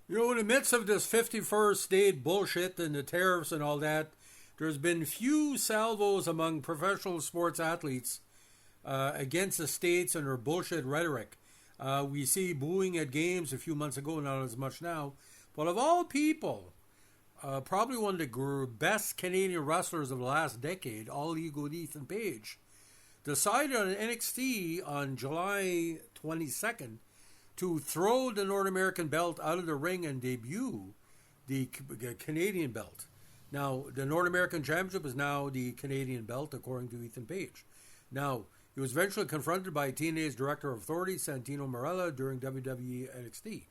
You know, in the midst of this 51st state bullshit and the tariffs and all that, there's been few salvos among professional sports athletes against the states and their bullshit rhetoric. We see booing at games a few months ago, not as much now. But of all people, probably one of the best Canadian wrestlers of the last decade, all ego Ethan Page, decided on NXT on July 22nd to throw the North American belt out of the ring and debut the Canadian belt. Now, the North American Championship is now the Canadian belt, according to Ethan Page. Now, he was eventually confronted by TNA's Director of Authority, Santino Marella, during WWE NXT.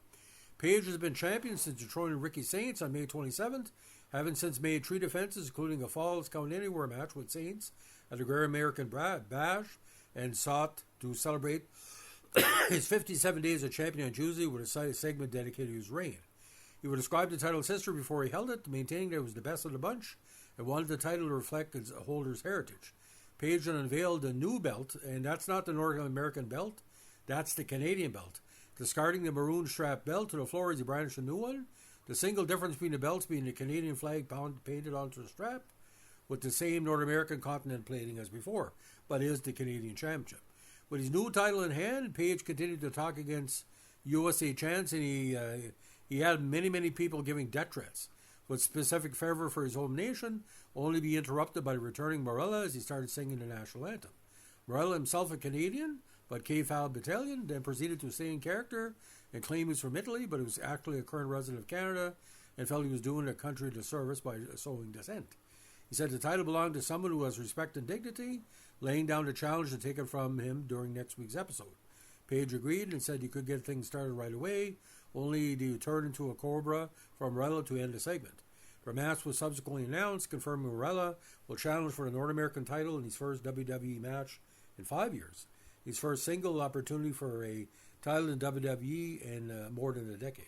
Page has been champion since destroying Ricky Saints on May 27th, having since made 3 defenses, including a Falls Count Anywhere match with Saints at the Great American Bash, and sought to celebrate his 57 days as champion on Tuesday with a segment dedicated to his reign. He would describe the title's history before he held it, maintaining that it was the best of the bunch, and wanted the title to reflect its holder's heritage. Page then unveiled a new belt, and that's not the North American belt, that's the Canadian belt. Discarding the maroon strap belt to the floor as he brandished a new one, the single difference between the belts being the Canadian flag painted onto the strap, with the same North American continent plating as before, but is the Canadian Championship. With his new title in hand, Page continued to talk against USA chants, and he had many people giving death threats, with specific favor for his home nation, only be interrupted by the returning Marella as he started singing the national anthem. Marella, himself a Canadian, but K-Fab Italian, then proceeded to stay in character and claim he was from Italy, but he was actually a current resident of Canada and felt he was doing the country a disservice by sowing dissent. He said the title belonged to someone who has respect and dignity, laying down the challenge to take it from him during next week's episode. Page agreed and said he could get things started right away, only to turn into a cobra for Marella to end the segment. The match was subsequently announced, confirming Marella will challenge for the North American title in his first WWE match in 5 years. His first single opportunity for a title in WWE in more than a decade.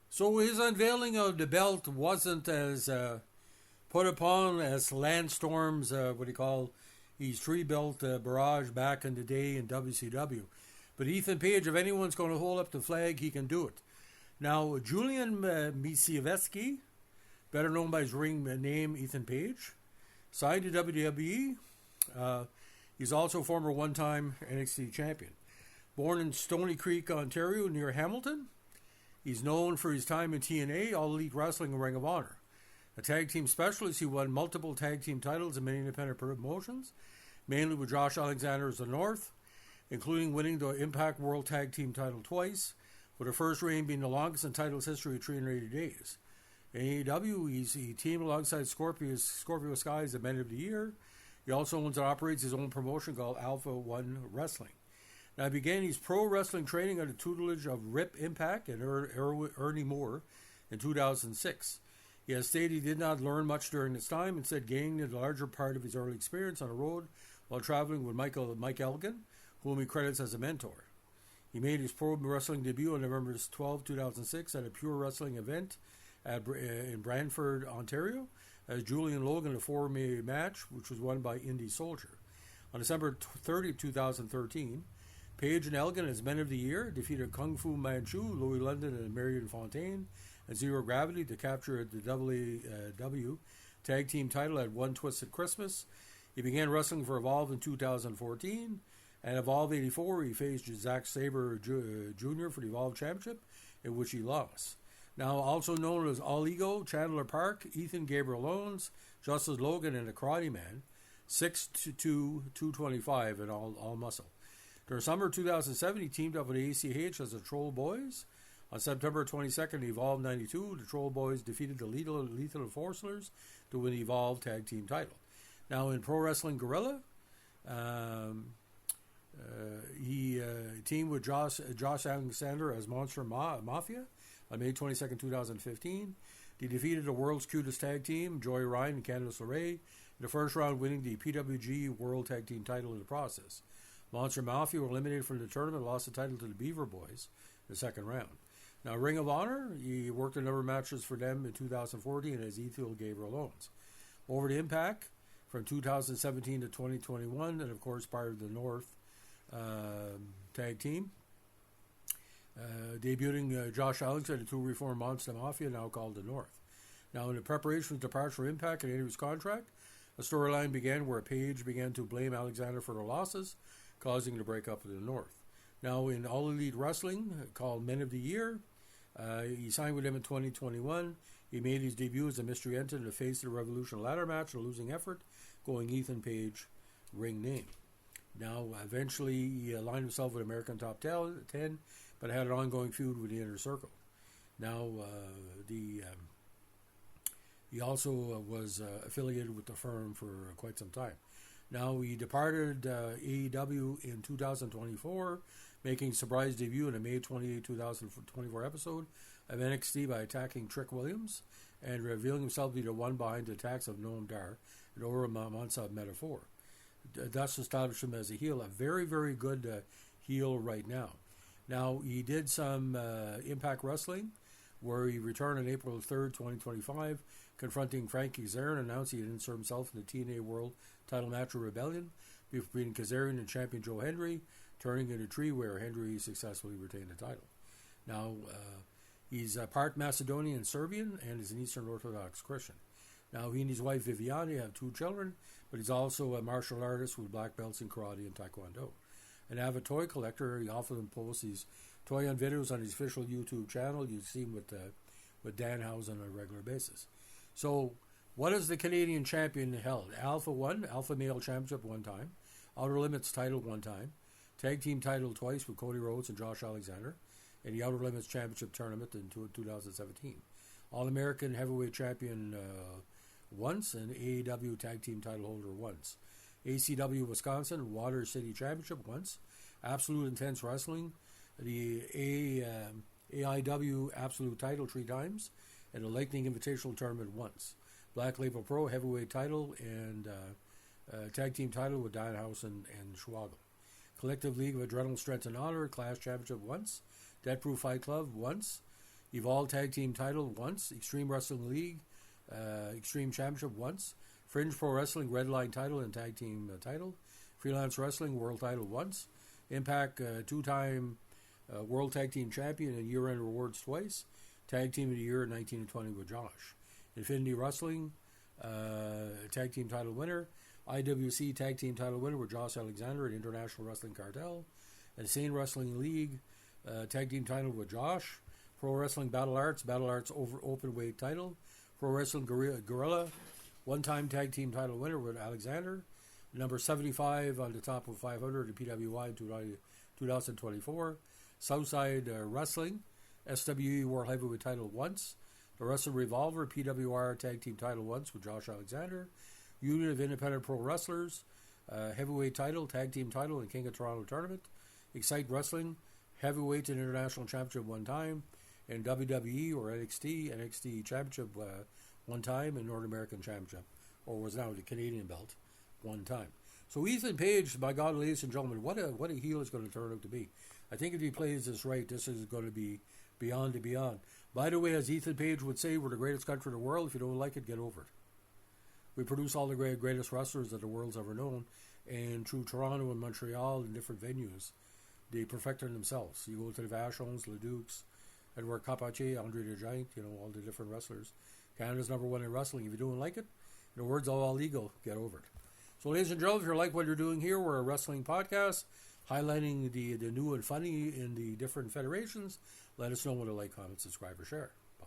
So his unveiling of the belt wasn't as put upon as Lance Storm's, his 3-belt barrage back in the day in WCW. But Ethan Page, if anyone's going to hold up the flag, he can do it. Now, Julian Misiewski, better known by his ring name Ethan Page, signed to WWE. He's also a former one-time NXT champion. Born in Stony Creek, Ontario, near Hamilton, he's known for his time in TNA, All Elite Wrestling, and Ring of Honor. A tag team specialist, he won multiple tag team titles in many independent promotions, mainly with Josh Alexander as the North, including winning the Impact World Tag Team title twice, with the first reign being the longest in titles history of 380 days. In AEW, he teamed alongside Scorpio Sky as the Men of the Year. He also owns and operates his own promotion called Alpha One Wrestling. Now, he began his pro wrestling training under the tutelage of Rip Impact and Ernie Moore in 2006. He has stated he did not learn much during this time, instead gaining the larger part of his early experience on the road while traveling with Mike Elgin, whom he credits as a mentor. He made his pro wrestling debut on November 12, 2006 at a pure wrestling event in Brantford, Ontario, as Julian Logan in a 4-way match, which was won by Indy Soldier. On December 30, 2013, Page and Elgin, as Men of the Year, defeated Kung Fu Manchu, Louis London, and Marion Fontaine at Zero Gravity to capture the WAW Tag Team title at One Twisted Christmas. He began wrestling for Evolve in 2014. And Evolve 84, he faced Zack Sabre Jr. for the Evolve Championship, in which he lost. Now, also known as All Ego, Chandler Park, Ethan Gabriel Owens, Justice Logan, and the Karate Man, 6'2", 225, and all muscle. During summer 2007, he teamed up with ACH as the Troll Boys. On September 22nd, Evolve 92, the Troll Boys defeated the Lethal Enforcers to win the Evolve Tag Team title. Now, in Pro Wrestling Guerrilla, he teamed with Josh Alexander as Monster Mafia on May 22nd, 2015. He defeated the world's cutest tag team, Joey Ryan and Candice LeRae, in the first round, winning the PWG World Tag Team title in the process. Monster Mafia were eliminated from the tournament and lost the title to the Beaver Boys in the second round. Now, Ring of Honor, he worked a number of matches for them in 2014 as Ethan Gabriel Owens. Over to Impact from 2017 to 2021, and of course part of the North Tag Team. debuting Josh Alexander, the two reformed Monster Mafia, now called the North. Now, in the preparation for departure for Impact and Andrew's contract, a storyline began where Page began to blame Alexander for their losses, causing the breakup of the North. Now, in All Elite Wrestling, called Men of the Year, he signed with them in 2021. He made his debut as a mystery entrant in the Face of the Revolution ladder match, a losing effort, going Ethan Page ring name. Now, eventually, he aligned himself with American Top 10, but had an ongoing feud with the Inner Circle. Now, he also was affiliated with the firm for quite some time. Now, he departed AEW in 2024, making a surprise debut in a May 28, 2024 episode of NXT by attacking Trick Williams and revealing himself to be the one behind the attacks of Noam Dar and Ora Mansa Metaphor. Thus established him as a heel, a very, very good heel right now. Now, he did some Impact Wrestling, where he returned on April 3rd, 2025, confronting Frankie Kazarian, and announced he had inserted himself in the TNA World title match of Rebellion between Kazarian and champion Joe Hendry, turning in a tree where Hendry successfully retained the title. Now, he's part Macedonian and Serbian, and is an Eastern Orthodox Christian. Now, he and his wife Viviane have 2 children, but he's also a martial artist with black belts in karate and taekwondo. An avid toy collector, he often posts these toy on videos on his official YouTube channel. You see him with Dan House on a regular basis. So, what is the Canadian champion held? Alpha Male Championship 1 time, Outer Limits title 1 time, Tag Team title twice with Cody Rhodes and Josh Alexander, and the Outer Limits Championship tournament in 2017. All-American Heavyweight Champion once, and AEW Tag Team title holder once. ACW Wisconsin Water City Championship once. Absolute Intense Wrestling, the AIW Absolute title 3 times, and the Lightning Invitational tournament once. Black Label Pro Heavyweight title and Tag Team title with Diane House and Schwagel. Collective League of Adrenaline Strength and Honor Class Championship once. Death Proof Fight Club once. Evolve Tag Team title once. Extreme Wrestling League Extreme Championship once. Fringe Pro Wrestling Red Line title and Tag Team title. Freelance Wrestling World title once. Impact 2-time World Tag Team Champion and year-end rewards twice. Tag Team of the Year 19 and 20 with Josh. Infinity Wrestling Tag Team title winner. IWC Tag Team title winner with Josh Alexander and International Wrestling Cartel. Insane Wrestling League Tag Team title with Josh. Pro Wrestling Battle Arts over Openweight title. Pro Wrestling Gorilla 1-time Tag Team title winner with Alexander. Number 75 on the top of 500 at PWI 2024. Southside Wrestling SWE World Heavyweight title once. The Wrestling Revolver PWR Tag Team title once with Josh Alexander. Union of Independent Pro Wrestlers Heavyweight title, Tag Team title, and King of Toronto tournament. Excite Wrestling Heavyweight and International Championship 1 time. And WWE or NXT Championship 1 time, and North American Championship, or was now the Canadian belt 1 time. So Ethan Page, by God, ladies and gentlemen, what a heel is going to turn out to be. I think if he plays this right, this is going to be beyond and beyond. By the way, as Ethan Page would say, we're the greatest country in the world. If you don't like it, get over it. We produce all the greatest wrestlers that the world's ever known, and through Toronto and Montreal and different venues, they perfected themselves. You go to the Vachons, Ledukes, Edouard Capache, Andre the Giant, all the different wrestlers. Canada's number 1 in wrestling. If you don't like it, in the words of all ego, get over it. So, ladies and gentlemen, if you like what you're doing here, we're a wrestling podcast highlighting the new and funny in the different federations. Let us know what to like, comment, subscribe, or share. Bye.